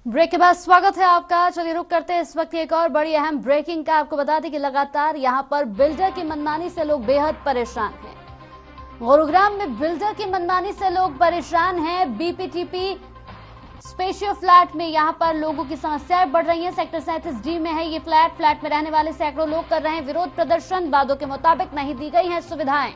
Break के बाद स्वागत है आपका। चलिए रुक करते हैं इस वक्त एक और बड़ी अहम ब्रेकिंग का। आपको बता दें कि लगातार यहां पर बिल्डर की मनमानी से लोग बेहद परेशान हैं। गुरुग्राम में बिल्डर की मनमानी से लोग परेशान हैं। बीपीटीपी स्पेशियो फ्लैट में यहां पर लोगों की समस्याएं बढ़ रही हैं। सेक्टर 37D में है ये फ्लैट में रहने वाले सैकड़ों लोग कर रहे हैं विरोध प्रदर्शन। वादों के मुताबिक नहीं दी गई हैं सुविधाएं।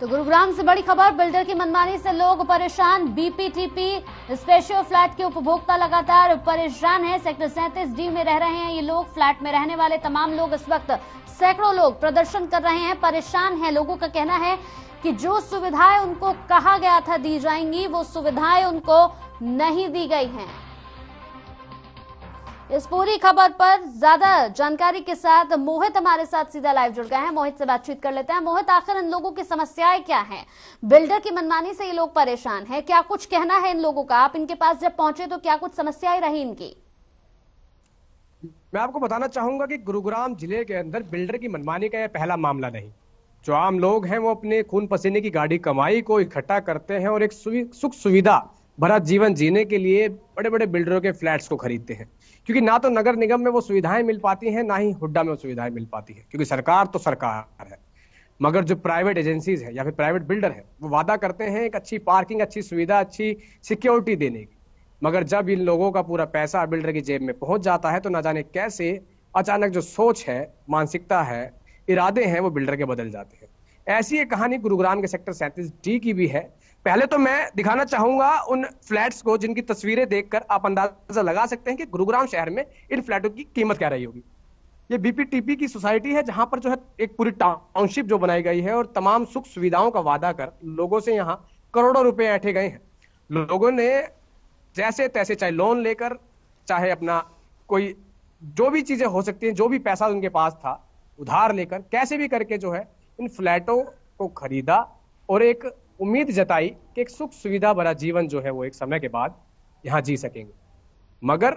तो गुरुग्राम से बड़ी खबर, बिल्डर की मनमानी से लोग परेशान। बीपीटीपी स्पेशियो फ्लैट के उपभोक्ता लगातार परेशान हैं। सेक्टर 37D में रह रहे हैं ये लोग। फ्लैट में रहने वाले तमाम लोग इस वक्त सैकड़ों लोग प्रदर्शन कर रहे हैं, परेशान हैं। लोगों का कहना है कि जो सुविधाएं उनको कहा गया था दी जाएंगी, वो सुविधाएं उनको नहीं दी गई हैं। इस पूरी खबर पर ज्यादा जानकारी के साथ मोहित हमारे साथ सीधा लाइव जुड़ गए हैं। मोहित से बातचीत कर लेते हैं। मोहित, आखिर इन लोगों की समस्याएं क्या हैं? बिल्डर की मनमानी से ये लोग परेशान हैं, क्या कुछ कहना है इन लोगों का? आप इनके पास जब पहुंचे तो क्या कुछ समस्याएं रही इनकी? मैं आपको बताना चाहूंगा कि गुरुग्राम जिले के अंदर बिल्डर की मनमानी का यह पहला मामला नहीं। जो आम लोग हैं वो अपने खून पसीने की गाड़ी कमाई को इकट्ठा करते हैं और एक सुख सुविधा भरा जीवन जीने के लिए बड़े बड़े बिल्डरों के फ्लैट्स को खरीदते हैं, क्योंकि ना तो नगर निगम में वो सुविधाएं मिल पाती हैं, ना ही हुड्डा में वो सुविधाएं मिल पाती है। क्योंकि सरकार तो सरकार है, मगर जो प्राइवेट एजेंसीज है या फिर प्राइवेट बिल्डर है वो वादा करते हैं एक अच्छी पार्किंग, अच्छी सुविधा, अच्छी सिक्योरिटी देने की। मगर जब इन लोगों का पूरा पैसा बिल्डर की जेब में पहुंच जाता है तो ना जाने कैसे अचानक जो सोच है, मानसिकता है, इरादे हैं, वो बिल्डर के बदल जाते हैं। ऐसी एक कहानी गुरुग्राम के सेक्टर 37D की भी है। पहले तो मैं दिखाना चाहूंगा उन फ्लैट्स को जिनकी तस्वीरें देखकर आप अंदाजा लगा सकते हैं कि गुरुग्राम शहर में इन फ्लैटों की कीमत क्या रही होगी। ये बीपीटीपी की सोसाइटी है जहां पर जो है एक पूरी टाउनशिप जो बनाई गई है और तमाम सुख सुविधाओं का वादा कर लोगों से यहां करोड़ों रुपए ऐंठे गए हैं। लोगों ने जैसे तैसे, चाहे लोन लेकर, चाहे अपना कोई जो भी चीजें हो सकती हैं, जो भी पैसा उनके पास था उधार लेकर, कैसे भी करके जो है इन फ्लैटों को खरीदा और एक उम्मीद जताई कि एक सुख सुविधा भरा जीवन जो है वो एक समय के बाद यहां जी सकेंगे। मगर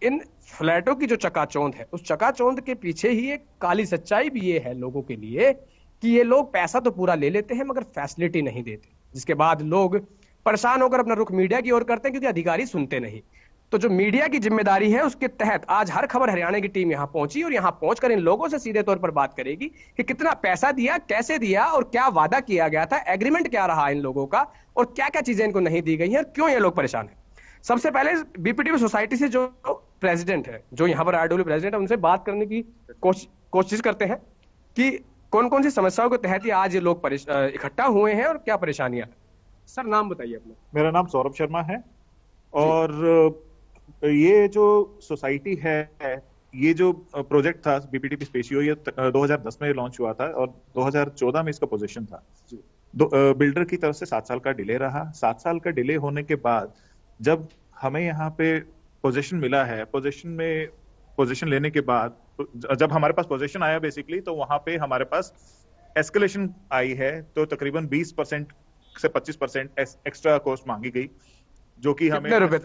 इन फ्लैटों की जो चकाचौंध है, उस चकाचौंध के पीछे ही एक काली सच्चाई भी ये है लोगों के लिए कि ये लोग पैसा तो पूरा ले लेते हैं मगर फैसिलिटी नहीं देते, जिसके बाद लोग परेशान होकर अपना रुख मीडिया की ओर करते हैं, क्योंकि अधिकारी सुनते नहीं। तो जो मीडिया की जिम्मेदारी है उसके तहत आज हर खबर हरियाणा की टीम यहां पहुंची और यहां पहुंचकर इन लोगों से सीधे तौर पर बात करेगी कि कितना पैसा दिया, कैसे दिया और क्या वादा किया गया था, एग्रीमेंट क्या रहा इन लोगों का और क्या क्या चीजें इनको नहीं दी गई हैं और क्यों ये लोग परेशान हैं। सबसे पहले बीपीटीपी सोसाइटी से जो प्रेसिडेंट है, जो यहाँ पर आरडब्ल्यू प्रेसिडेंट है, उनसे बात करने की कोशिश करते हैं कि कौन कौन सी समस्याओं के तहत आज ये लोग इकट्ठा हुए हैं और क्या परेशानियां हैं। सर, नाम बताइए अपना। मेरा नाम सौरभ शर्मा है और ये जो सोसाइटी है, ये जो प्रोजेक्ट था बीपीटीपी स्पेशियो, ये 2010 में लॉन्च हुआ था और 2014 में इसका पोजीशन था। बिल्डर की तरफ से 7 साल का डिले रहा। 7 साल का डिले होने के बाद जब हमें यहाँ पे पोजीशन मिला है, पोजीशन लेने के बाद जब हमारे पास पोजीशन आया बेसिकली, तो वहां पे हमारे पास एस्केलेशन आई है। तो तकरीबन 20% से 25% एक्स्ट्रा कॉस्ट मांगी गई, जो कि हमें रुपए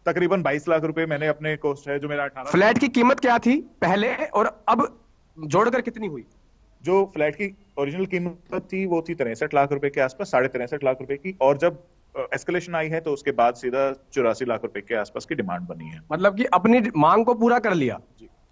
तकरीबन 22 लाख रुपए मैंने अपने कॉस्ट है, जो मेरा 18। फ्लैट की कीमत क्या थी पहले और अब जोड़कर कितनी हुई? जो फ्लैट की ओरिजिनल कीमत थी वो थी 63 लाख रुपए के आसपास, 63.5 लाख रुपए की, और जब एस्केलेशन आई है तो उसके बाद सीधा 84 लाख रुपए के आसपास की डिमांड बनी है। मतलब कि अपनी मांग को पूरा कर लिया।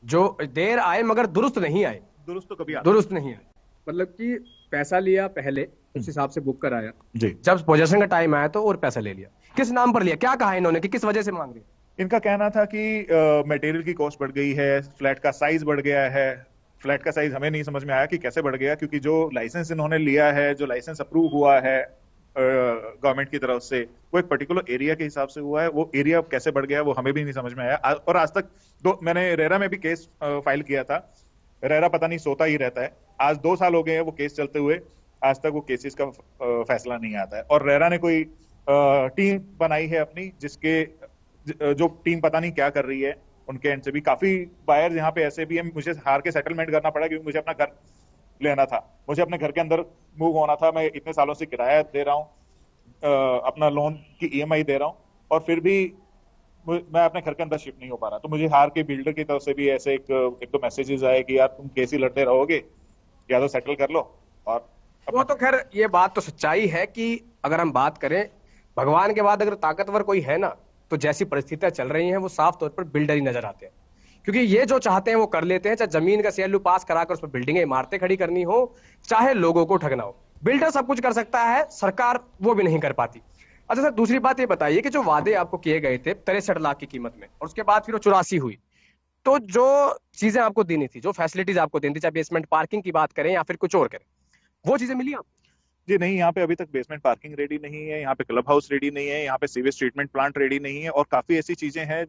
जो देर आए मगर दुरुस्त नहीं आए। दुरुस्त तो कभी दुरुस्त नहीं आए, मतलब कि पैसा लिया पहले, उस हिसाब से बुक कराया जी, जब पोजीशन का टाइम आया तो और पैसा ले लिया। किस नाम पर लिया, क्या कहा इन्होंने कि किस वजह से मांग रही? इनका कहना था कि मटेरियल की कॉस्ट बढ़ गई है, फ्लैट का साइज बढ़ गया है। फ्लैट का साइज हमें नहीं समझ में आया कि कैसे बढ़ गया, क्योंकि जो लाइसेंस इन्होंने लिया है, जो लाइसेंस अप्रूव हुआ है गवर्नमेंट की तरफ से, वो एक पर्टिकुलर एरिया के हिसाब से हुआ है। वो एरिया कैसे बढ़ गया वो हमें भी नहीं समझ में आया। और आज तक मैंने रेरा में भी केस फाइल किया था। रेरा पता नहीं सोता ही रहता है। आज 2 साल हो गए हैं वो केस चलते हुए, आज तक वो केसेस का फैसला नहीं आता है। और रेरा ने कोई टीम बनाई है अपनी, जो टीम पता नहीं क्या कर रही है। उनके एंड से भी काफी बायर्स यहाँ पे ऐसे भी हैं, मुझे हार के सेटलमेंट करना पड़ा क्योंकि मुझे अपना घर लेना था, मुझे अपने घर के अंदर मूव होना था। मैं इतने सालों से किराया दे रहा हूँ, अपना लोन की ईएमआई दे रहा हूँ, और फिर भी मैं अपने घर के अंदर शिफ्ट नहीं हो पा रहा। तो मुझे हार के बिल्डर की तरफ से भी ऐसे एक दो मैसेजेस आए कि यार तुम केस ही लड़ते रहोगे, या तो सेटल कर लो। और वो तो खैर ये बात तो सच्चाई है कि अगर हम बात करें भगवान के बाद अगर ताकतवर कोई है ना, तो जैसी परिस्थितियां चल रही हैं वो साफ तौर पर बिल्डर ही नजर आते हैं। क्योंकि ये जो चाहते हैं वो कर लेते हैं, चाहे जमीन का सीएलयू पास कराकर उस पर बिल्डिंगें इमारतें खड़ी करनी हो, चाहे लोगों को ठगना हो। बिल्डर सब कुछ कर सकता है, सरकार वो भी नहीं कर पाती। अच्छा सर, दूसरी बात ये बताइए कि जो वादे आपको किए गए थे 63 लाख की कीमत में, और उसके बाद फिर वो 84 हुई, तो जो चीजें आपको देनी थी, जो फैसिलिटीज आपको देनी थी, चाहे बेसमेंट पार्किंग की बात करें या फिर कुछ और करें, वो चीजें मिली आपको? जी नहीं, यहाँ पे अभी तक बेसमेंट पार्किंग रेडी नहीं है, यहाँ पे क्लब हाउस रेडी नहीं है, यहाँ पे सीवेज ट्रीटमेंट प्लांट रेडी नहीं है, और काफी ऐसी चीजें हैं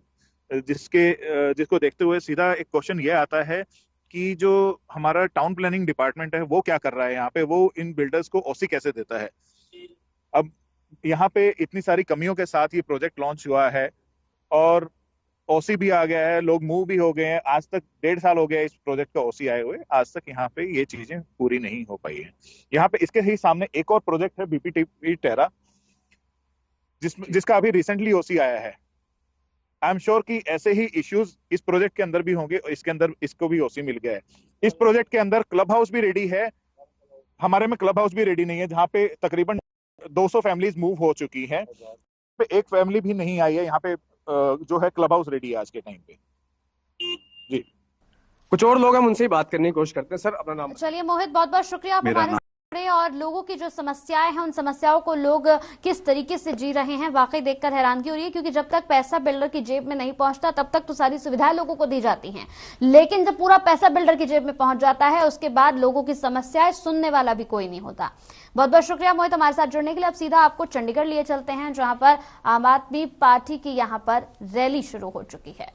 जिसको देखते हुए सीधा एक क्वेश्चन ये आता है कि जो हमारा टाउन प्लानिंग डिपार्टमेंट है वो क्या कर रहा है यहाँ पे, वो इन बिल्डर्स को ओसी कैसे देता है। अब यहाँ पे इतनी सारी कमियों के साथ ये प्रोजेक्ट लॉन्च हुआ है, और ओसी भी आ गया है, लोग मूव भी हो गए हैं, आज तक 1.5 साल हो गया इस प्रोजेक्ट का ओसी आए हुए, आज तक यहाँ पे ये चीजें पूरी नहीं हो पाई है। यहाँ पे इसके ही सामने एक और प्रोजेक्ट है बीपीटीपी टेरा, जिसका अभी रिसेंटली ओसी आया है। आई एम श्योर कि ऐसे ही इश्यूज इस प्रोजेक्ट के अंदर भी होंगे, और इसके अंदर इसको भी ओसी मिल गया है। इस प्रोजेक्ट के अंदर क्लब हाउस भी रेडी है, हमारे में क्लब हाउस भी रेडी नहीं है, जहाँ पे तकरीबन 200 फैमिलीज मूव हो चुकी हैं, पे एक फैमिली भी नहीं आई है यहाँ पे जो है क्लब हाउस रेडी है आज के टाइम पे। जी, कुछ और लोग हम उनसे ही बात करने की कोशिश करते हैं। सर अपना नाम। चलिए मोहित, बहुत बहुत शुक्रिया आप मेरा हमारे नाम साथ जुड़े, और लोगों की जो समस्याएं हैं उन समस्याओं को लोग किस तरीके से जी रहे हैं, वाकई देखकर हैरानगी हो रही है। क्योंकि जब तक पैसा बिल्डर की जेब में नहीं पहुंचता तब तक तो सारी सुविधाएं लोगों को दी जाती हैं, लेकिन जब पूरा पैसा बिल्डर की जेब में पहुंच जाता है उसके बाद लोगों की समस्याएं सुनने वाला भी कोई नहीं होता। बहुत बहुत शुक्रिया मोहित हमारे साथ जुड़ने के लिए। अब सीधा आपको चंडीगढ़ लिए चलते हैं, जहां पर आम आदमी पार्टी की यहां पर रैली शुरू हो चुकी है।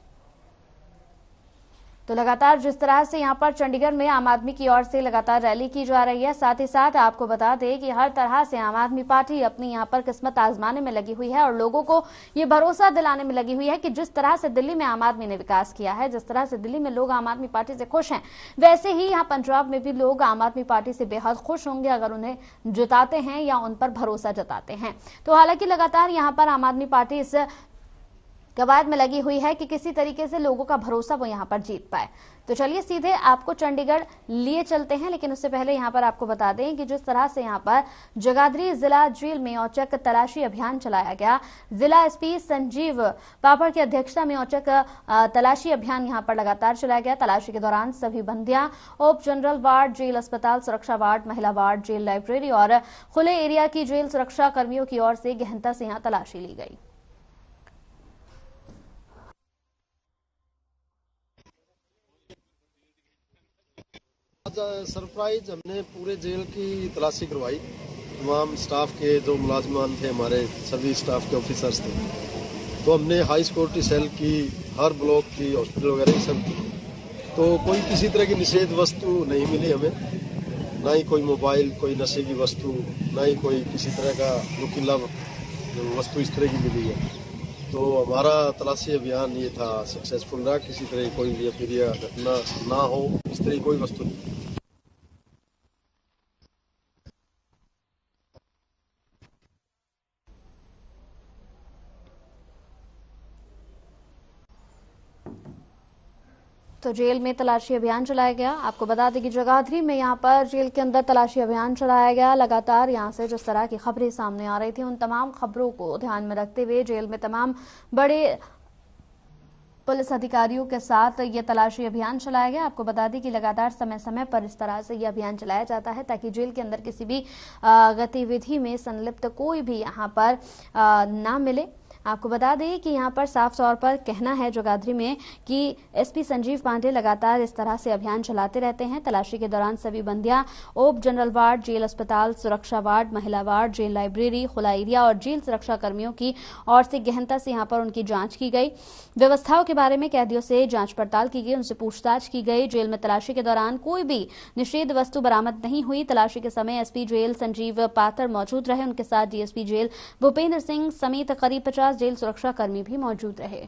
तो लगातार जिस तरह से यहां पर चंडीगढ़ में आम आदमी की ओर से लगातार रैली की जा रही है, साथ ही साथ आपको बता दें कि हर तरह से आम आदमी पार्टी अपनी यहां पर किस्मत आजमाने में लगी हुई है, और लोगों को ये भरोसा दिलाने में लगी हुई है कि जिस तरह से दिल्ली में आम आदमी ने विकास किया है, जिस तरह से दिल्ली में लोग आम आदमी पार्टी से खुश हैं, वैसे ही यहाँ पंजाब में भी लोग आम आदमी पार्टी से बेहद खुश होंगे अगर उन्हें जिताते हैं या उन पर भरोसा जताते हैं। तो हालांकि लगातार यहाँ पर आम आदमी पार्टी इस कवायद में लगी हुई है कि किसी तरीके से लोगों का भरोसा वो यहां पर जीत पाए। तो चलिए सीधे आपको चंडीगढ़ लिए चलते हैं, लेकिन उससे पहले यहां पर आपको बता दें कि जिस तरह से यहां पर जगाधरी जिला जेल में औचक तलाशी अभियान चलाया गया, जिला एसपी संजीव पापड़ की अध्यक्षता में औचक तलाशी अभियान यहां पर लगातार चलाया गया। तलाशी के दौरान सभी बंदियां, उप जनरल वार्ड, जेल अस्पताल सुरक्षा वार्ड, महिला वार्ड, जेल लाइब्रेरी और खुले एरिया की जेल सुरक्षा कर्मियों की ओर से गहनता से यहां तलाशी ली गई। सरप्राइज हमने पूरे जेल की तलाशी करवाई, तमाम स्टाफ के जो मुलाजमान थे, हमारे सभी स्टाफ के ऑफिसर्स थे, तो हमने हाई सिक्योरिटी सेल की, हर ब्लॉक की, हॉस्पिटल वगैरह की सब की, तो कोई किसी तरह की निषेध वस्तु नहीं मिली हमें, ना ही कोई मोबाइल, कोई नशे की वस्तु, ना ही कोई किसी तरह का नुकीला वस्तु इस तरह की मिली है। तो हमारा तलाशी अभियान ये था, सक्सेसफुल रहा, किसी तरह की कोई भी अप्रिय घटना ना हो, इस तरह की कोई वस्तु नहीं। तो जेल में तलाशी अभियान चलाया गया। आपको बता दें कि जगाधरी में यहाँ पर जेल के अंदर तलाशी अभियान चलाया गया। लगातार यहाँ से जिस तरह की खबरें सामने आ रही थी, उन तमाम खबरों को ध्यान में रखते हुए जेल में तमाम बड़े पुलिस अधिकारियों के साथ ये तलाशी अभियान चलाया गया। आपको बता दें कि लगातार समय समय पर इस तरह से ये अभियान चलाया जाता है ताकि जेल के अंदर किसी भी गतिविधि में संलिप्त कोई भी यहाँ पर ना मिले। आपको बता दें कि यहाँ पर साफ तौर पर कहना है जगाधरी में कि एसपी संजीव पांडे लगातार इस तरह से अभियान चलाते रहते हैं। तलाशी के दौरान सभी बंदियां, उप जनरल वार्ड, जेल अस्पताल सुरक्षा वार्ड, महिला वार्ड, जेल लाइब्रेरी, खुला एरिया और जेल सुरक्षा कर्मियों की ओर से गहनता से यहाँ पर उनकी जांच की गई। व्यवस्थाओं के बारे में कैदियों से जांच पड़ताल की गई, उनसे पूछताछ की गई। जेल में तलाशी के दौरान कोई भी निषेध वस्तु बरामद नहीं हुई। तलाशी के समय एसपी जेल संजीव पात्र मौजूद रहे, उनके साथ डीएसपी जेल भूपेंद्र सिंह समेत करीब 50 जेल सुरक्षा कर्मी भी मौजूद रहे।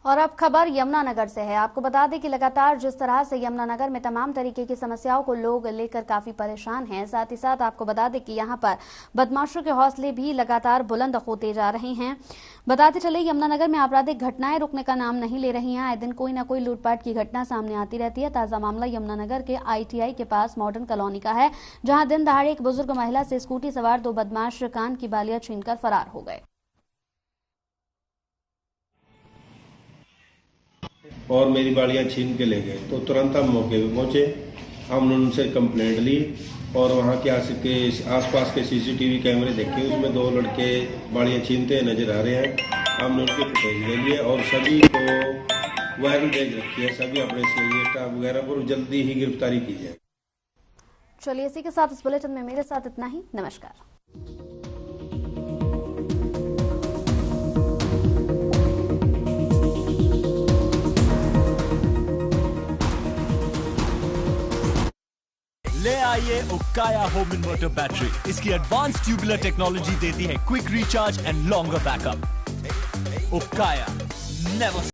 और अब खबर यमुनानगर से है। आपको बता दें कि लगातार जिस तरह से यमुनानगर में तमाम तरीके की समस्याओं को लोग लेकर काफी परेशान हैं, साथ ही साथ आपको बता दें कि यहां पर बदमाशों के हौसले भी लगातार बुलंद होते जा रहे हैं। बताते चले यमुनानगर में आपराधिक घटनाएं रुकने का नाम नहीं ले रही हैं। आए दिन कोई न कोई लूटपाट की घटना सामने आती रहती है। ताजा मामला यमुनानगर के ITI के पास मॉडर्न कॉलोनी का है, जहां दिन दहाड़े एक बुजुर्ग महिला से स्कूटी सवार 2 बदमाश कान की बालियां छीनकर फरार हो गए और मेरी बालियां छीन के ले गए। तो तुरंत हम मौके पे पहुंचे, हमने उनसे कंप्लेंट ली और वहां के आसपास के CCTV कैमरे देखे, उसमें 2 लड़के बालियां छीनते नजर आ रहे हैं। हमने उनकी फुटेज ले लिए और सभी को वायरल भेज रखी है। सभी अपने CI स्टाफ वगैरह पर जल्दी ही गिरफ्तारी की जाए। चलिए इसी के साथ इस बुलेटिन में मेरे साथ इतना ही। नमस्कार। ले आइए उक्काया होम इन्वर्टर बैटरी। इसकी एडवांस ट्यूबुलर टेक्नोलॉजी देती है quick recharge and longer backup. उक्काया नेवर